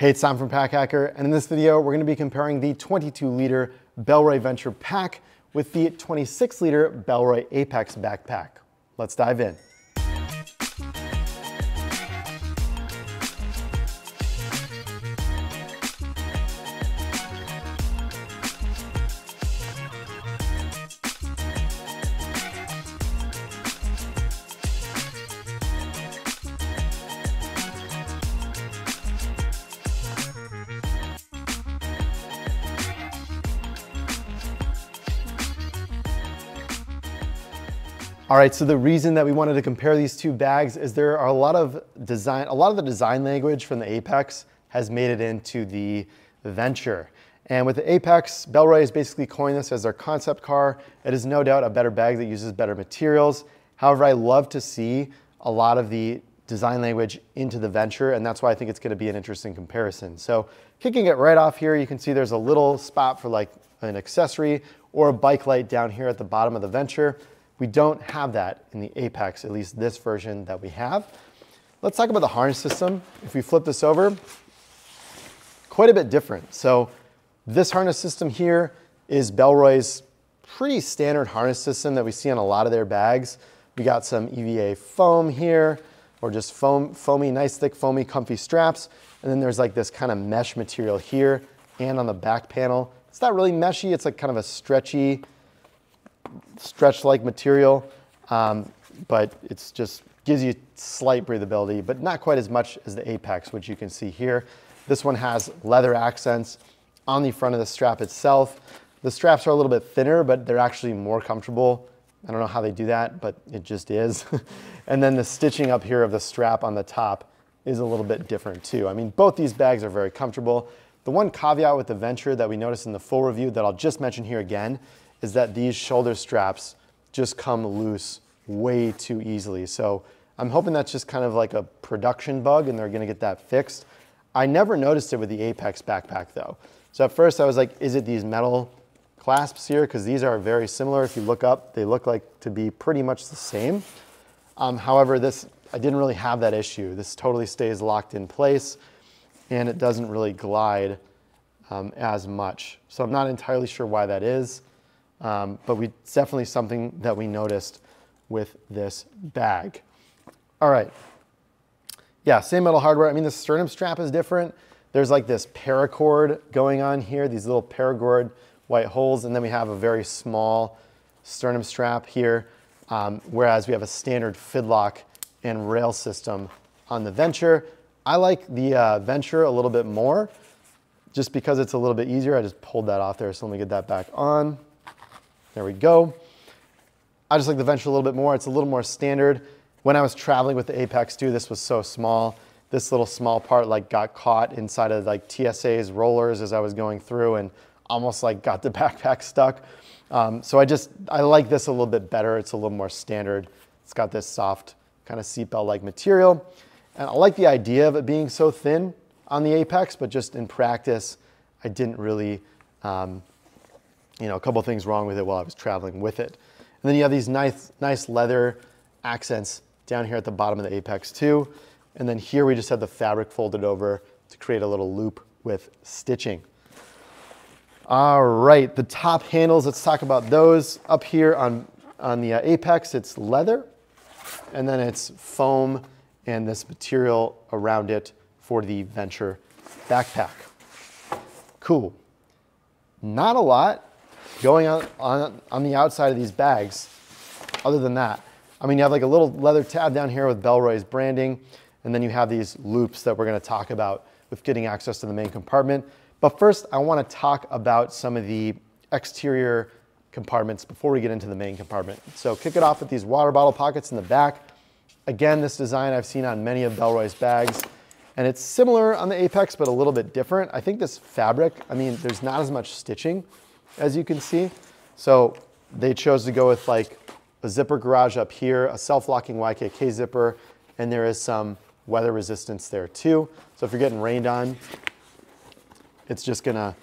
Hey, it's Sam from Pack Hacker, and in this video, we're gonna be comparing the 22-liter Bellroy Venture pack with the 26-liter Bellroy Apex backpack. Let's dive in. All right, so the reason that we wanted to compare these two bags is there are a lot of the design language from the Apex has made it into the Venture. And with the Apex, Bellroy has basically coined this as their concept car. It is no doubt a better bag that uses better materials. However, I love to see a lot of the design language into the Venture, and that's why I think it's gonna be an interesting comparison. So kicking it right off here, you can see there's a little spot for like an accessory or a bike light down here at the bottom of the Venture. We don't have that in the Apex, at least this version that we have. Let's talk about the harness system. If we flip this over, quite a bit different. So this harness system here is Bellroy's pretty standard harness system that we see on a lot of their bags. We got some EVA foam here, or just foamy, nice thick foamy comfy straps. And then there's like this kind of mesh material here and on the back panel. It's not really meshy, it's like kind of a stretch-like material, but it's just gives you slight breathability, but not quite as much as the Apex, which you can see here. This one has leather accents on the front of the strap itself. The straps are a little bit thinner, but they're actually more comfortable. I don't know how they do that, but it just is. And then the stitching up here of the strap on the top is a little bit different too. I mean, both these bags are very comfortable. The one caveat with the Venture that we noticed in the full review that I'll just mention here again is that these shoulder straps just come loose way too easily. So I'm hoping that's just kind of like a production bug and they're gonna get that fixed. I never noticed it with the Apex backpack though. So at first I was like, is it these metal clasps here? Because these are very similar. If you look up, they look like to be pretty much the same. However, this, I didn't really have that issue. This totally stays locked in place and it doesn't really glide as much. So I'm not entirely sure why that is. But it's definitely something that we noticed with this bag. All right. Yeah, same metal hardware. I mean, the sternum strap is different. There's like this paracord going on here, these little paracord white holes, and then we have a very small sternum strap here, whereas we have a standard fidlock and rail system on the Venture. I like the Venture a little bit more, just because it's a little bit easier. I just pulled that off there, so let me get that back on. There we go. I just like the Venture a little bit more. It's a little more standard. When I was traveling with the Apex too, this was so small. This little small part like got caught inside of like TSA's rollers as I was going through and almost like got the backpack stuck. So I like this a little bit better. It's a little more standard. It's got this soft kind of seatbelt-like material. And I like the idea of it being so thin on the Apex, but just in practice, I didn't really, a couple of things wrong with it while I was traveling with it. And then you have these nice leather accents down here at the bottom of the Apex too. And then here we just have the fabric folded over to create a little loop with stitching. All right, the top handles, let's talk about those. Up here on the Apex, it's leather, and then it's foam and this material around it for the Venture backpack. Cool. Not a lot going on the outside of these bags other than that. I mean, you have like a little leather tab down here with Bellroy's branding, and then you have these loops that we're gonna talk about with getting access to the main compartment. But first, I wanna talk about some of the exterior compartments before we get into the main compartment. So kick it off with these water bottle pockets in the back. Again, this design I've seen on many of Bellroy's bags, and it's similar on the Apex, but a little bit different. I think this fabric, I mean, there's not as much stitching as you can see. So they chose to go with like a zipper garage up here, a self-locking YKK zipper, and there is some weather resistance there too. So if you're getting rained on, it's just gonna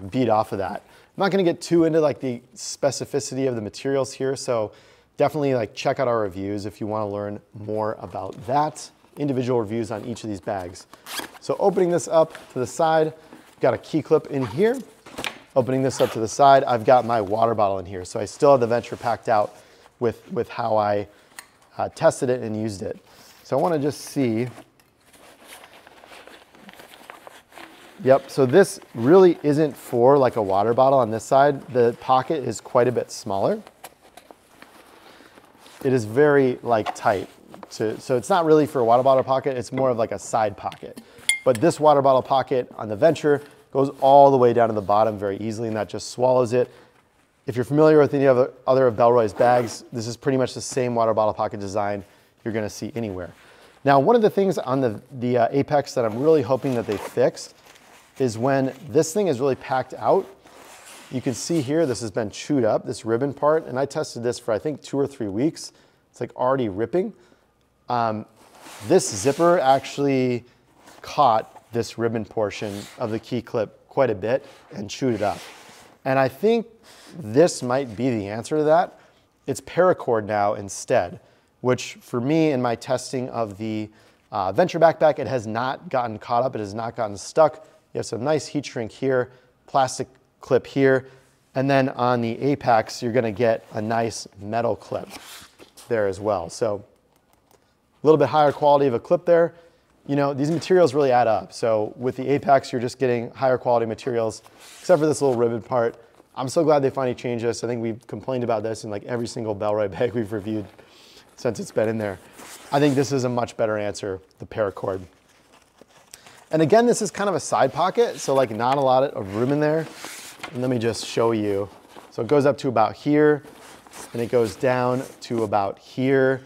beat off of that. I'm not gonna get too into like the specificity of the materials here, so definitely like check out our reviews if you wanna learn more about that. Individual reviews on each of these bags. So opening this up to the side, got a key clip in here. Opening this up to the side, I've got my water bottle in here. So I still have the Venture packed out with how I tested it and used it. So I want to just see. Yep, so this really isn't for like a water bottle on this side. The pocket is quite a bit smaller. It is very like tight. So it's not really for a water bottle pocket, it's more of like a side pocket. But this water bottle pocket on the Venture goes all the way down to the bottom very easily, and that just swallows it. If you're familiar with any other of Bellroy's bags, this is pretty much the same water bottle pocket design you're gonna see anywhere. Now, one of the things on the Apex that I'm really hoping that they fixed is when this thing is really packed out, you can see here, this has been chewed up, this ribbon part, and I tested this for I think 2 or 3 weeks. It's like already ripping. This zipper actually caught this ribbon portion of the key clip quite a bit and chewed it up. And I think this might be the answer to that. It's paracord now instead, which for me in my testing of the Venture backpack, it has not gotten caught up, it has not gotten stuck. You have some nice heat shrink here, plastic clip here, and then on the Apex, you're gonna get a nice metal clip there as well. So a little bit higher quality of a clip there. You know, these materials really add up. So with the Apex, you're just getting higher quality materials, except for this little ribbon part. I'm so glad they finally changed this. I think we've complained about this in like every single Bellroy bag we've reviewed since it's been in there. I think this is a much better answer, the paracord. And again, this is kind of a side pocket, so like not a lot of room in there. And let me just show you. So it goes up to about here, and it goes down to about here.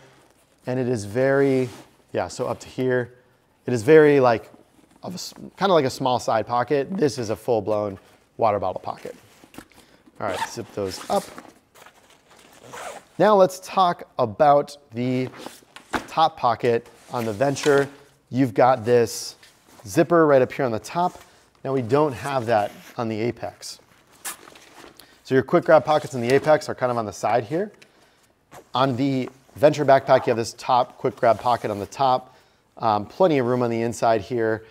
And it is very, yeah, so up to here. It is very like, kind of like a small side pocket. This is a full-blown water bottle pocket. All right, zip those up. Now let's talk about the top pocket on the Venture. You've got this zipper right up here on the top. Now we don't have that on the Apex. So your quick grab pockets in the Apex are kind of on the side here. On the Venture backpack, you have this top quick grab pocket on the top. Plenty of room on the inside here.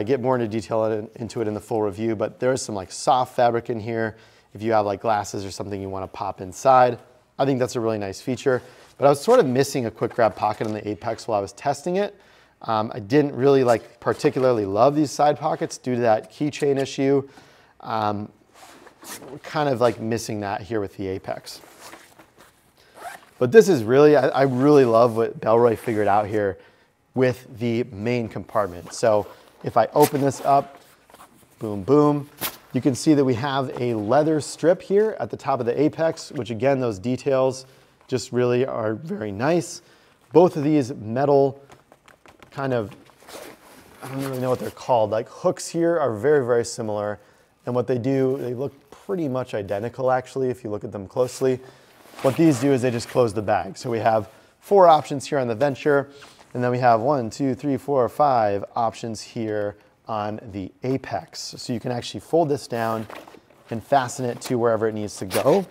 Get more into detail into it in the full review, but there is some like soft fabric in here. If you have like glasses or something you want to pop inside, I think that's a really nice feature. But I was sort of missing a quick grab pocket on the Apex while I was testing it. I didn't really like particularly love these side pockets due to that keychain issue. We're kind of like missing that here with the Apex. But this is really, I really love what Bellroy figured out here with the main compartment. So if I open this up, boom, boom, you can see that we have a leather strip here at the top of the Apex, which again, those details just really are very nice. Both of these metal kind of, I don't really know what they're called, like hooks here are very, very similar. And what they do, they look pretty much identical actually, if you look at them closely. What these do is they just close the bag. So we have 4 options here on the Venture, and then we have 1, 2, 3, 4, 5 options here on the Apex. So you can actually fold this down and fasten it to wherever it needs to go.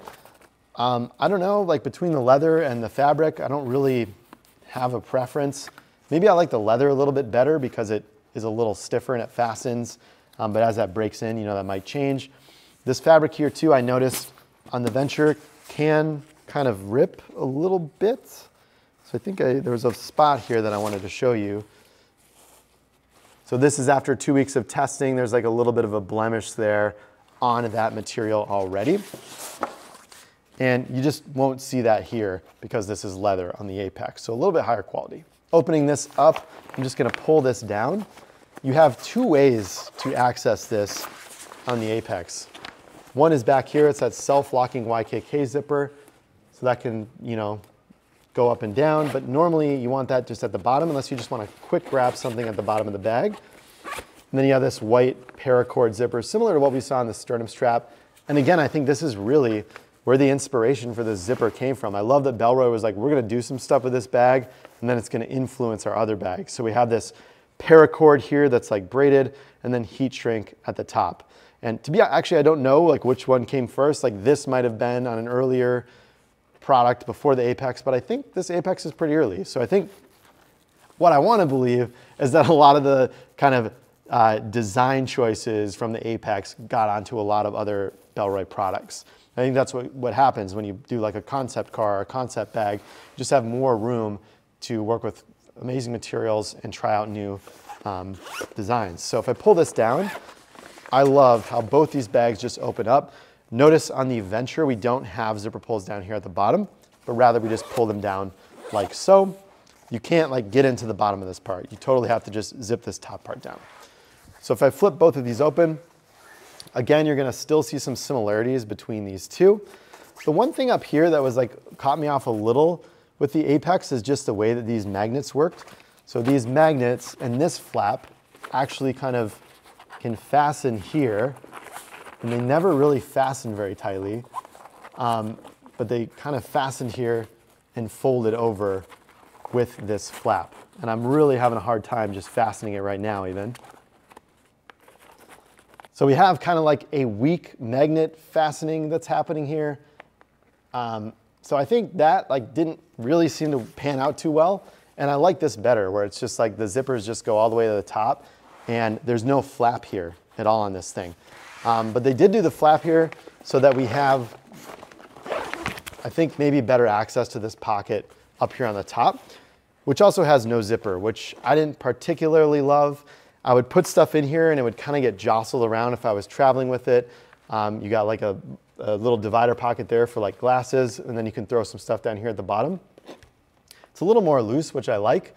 I don't know, like between the leather and the fabric, I don't really have a preference. Maybe I like the leather a little bit better because it is a little stiffer and it fastens, but as that breaks in, you know, that might change. This fabric here too, I noticed on the Venture can kind of rip a little bit. So I think there was a spot here that I wanted to show you. So this is after 2 weeks of testing. There's like a little bit of a blemish there on that material already. And you just won't see that here because this is leather on the Apex. So a little bit higher quality. Opening this up, I'm just gonna pull this down. You have 2 ways to access this on the Apex. One is back here, it's that self-locking YKK zipper. So that can, you know, go up and down, but normally you want that just at the bottom unless you just want to quick grab something at the bottom of the bag. And then you have this white paracord zipper, similar to what we saw in the sternum strap. And again, I think this is really where the inspiration for this zipper came from. I love that Bellroy was like, we're gonna do some stuff with this bag, and then it's gonna influence our other bags. So we have this paracord here that's like braided, and then heat shrink at the top. And to be actually, I don't know like which one came first. Like this might have been on an earlier product before the Apex, but I think this Apex is pretty early. So I think what I want to believe is that a lot of the kind of design choices from the Apex got onto a lot of other Bellroy products. I think that's what happens when you do like a concept car or a concept bag. You just have more room to work with amazing materials and try out new designs. So if I pull this down, I love how both these bags just open up. Notice on the Venture, we don't have zipper pulls down here at the bottom, but rather we just pull them down like so. You can't like get into the bottom of this part. You totally have to just zip this top part down. So if I flip both of these open, again, you're gonna still see some similarities between these two. The one thing up here that was like caught me off a little with the Apex is just the way that these magnets worked. So these magnets and this flap actually kind of can fasten here, and they never really fasten very tightly, but they kind of fastened here and folded over with this flap. And I'm really having a hard time just fastening it right now even. So we have kind of like a weak magnet fastening that's happening here. So I think that like didn't really seem to pan out too well. And I like this better, where it's just like the zippers just go all the way to the top and there's no flap here at all on this thing. But they did do the flap here so that we have, I think, maybe better access to this pocket up here on the top, which also has no zipper, which I didn't particularly love. I would put stuff in here and it would kind of get jostled around if I was traveling with it. You got like a little divider pocket there for like glasses, and then you can throw some stuff down here at the bottom. It's a little more loose, which I like,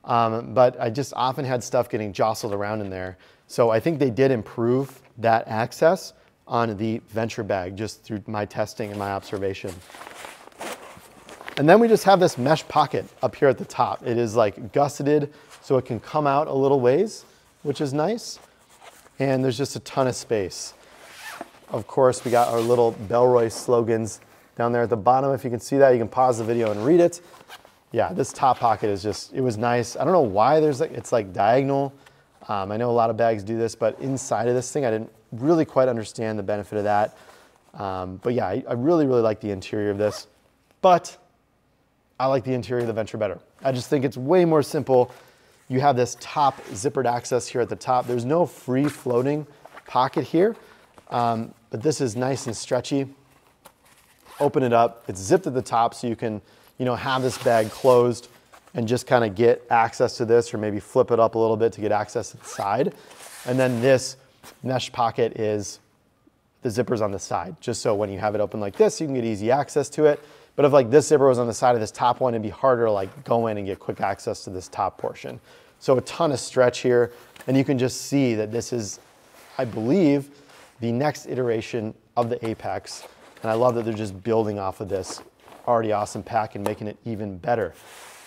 but I just often had stuff getting jostled around in there. So I think they did improve that access on the Venture bag just through my testing and my observation. And then we just have this mesh pocket up here at the top. It is like gusseted so it can come out a little ways, which is nice. And there's just a ton of space. Of course, we got our little Bellroy slogans down there at the bottom. If you can see that, you can pause the video and read it. Yeah, this top pocket is just, it was nice. I don't know why it's like diagonal. I know a lot of bags do this, but inside of this thing, I didn't really quite understand the benefit of that. But yeah, I really, really like the interior of this, but I like the interior of the Venture better. I just think it's way more simple. You have this top zippered access here at the top. There's no free floating pocket here, but this is nice and stretchy. Open it up, it's zipped at the top so you can, you know, have this bag closed and just kind of get access to this, or maybe flip it up a little bit to get access to the side. And then this mesh pocket is the zippers on the side, just so when you have it open like this, you can get easy access to it. But if like this zipper was on the side of this top one, it'd be harder to like go in and get quick access to this top portion. So a ton of stretch here, and you can just see that this is, I believe, the next iteration of the Apex. And I love that they're just building off of this already awesome pack and making it even better.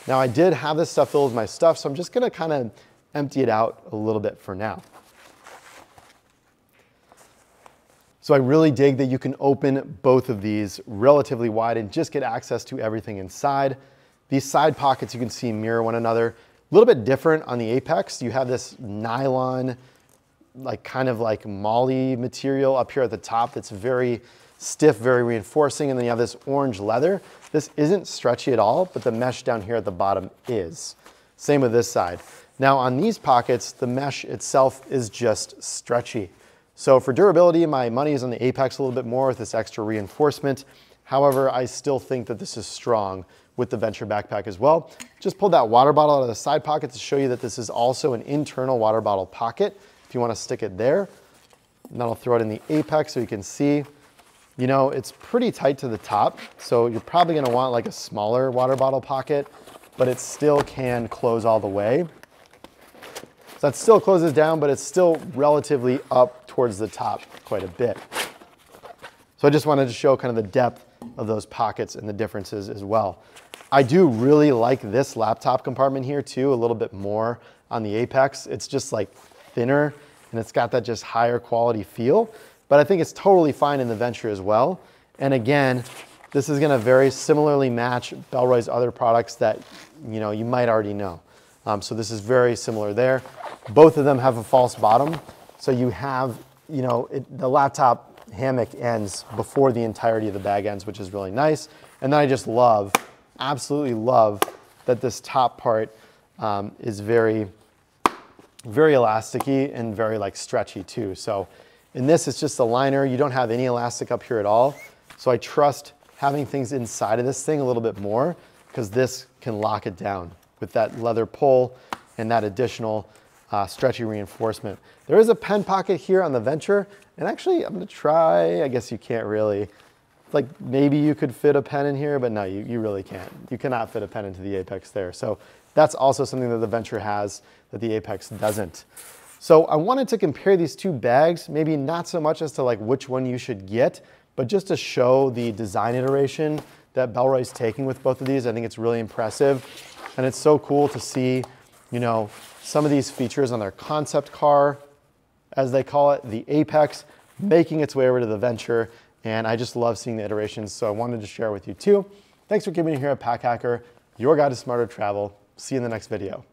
Now I did have this stuff filled with my stuff, so I'm just gonna kind of empty it out a little bit for now. So I really dig that you can open both of these relatively wide and just get access to everything inside. These side pockets you can see mirror one another. A little bit different on the Apex. You have this nylon, like kind of like molly material up here at the top that's very stiff, very reinforcing, and then you have this orange leather. This isn't stretchy at all, but the mesh down here at the bottom is. Same with this side. Now on these pockets, the mesh itself is just stretchy. So for durability, my money is on the Apex a little bit more with this extra reinforcement. However, I still think that this is strong with the Venture backpack as well. Just pulled that water bottle out of the side pocket to show you that this is also an internal water bottle pocket if you want to stick it there. And then I'll throw it in the Apex so you can see. You know, it's pretty tight to the top, so you're probably gonna want like a smaller water bottle pocket, but it still can close all the way. So that still closes down, but it's still relatively up towards the top quite a bit. So I just wanted to show kind of the depth of those pockets and the differences as well. I do really like this laptop compartment here too, a little bit more on the Apex. It's just like thinner and it's got that just higher quality feel. But I think it's totally fine in the Venture as well. And again, this is gonna very similarly match Bellroy's other products that you might already know. So this is very similar there. Both of them have a false bottom. So you have, the laptop hammock ends before the entirety of the bag ends, which is really nice. And then I just love, absolutely love that this top part is very, very elasticy and very like stretchy too. So in this, it's just a liner. You don't have any elastic up here at all. So I trust having things inside of this thing a little bit more because this can lock it down with that leather pull and that additional stretchy reinforcement. There is a pen pocket here on the Venture, and actually I'm gonna try, I guess you can't really, like maybe you could fit a pen in here, but no, you really can't. You cannot fit a pen into the Apex there. So that's also something that the Venture has that the Apex doesn't. So I wanted to compare these two bags, maybe not so much as to like which one you should get, but just to show the design iteration that Bellroy's taking with both of these. I think it's really impressive. And it's so cool to see, you know, some of these features on their concept car, as they call it, the Apex, making its way over to the Venture. And I just love seeing the iterations, so I wanted to share with you too. Thanks for keeping me here at Pack Hacker, your guide to smarter travel. See you in the next video.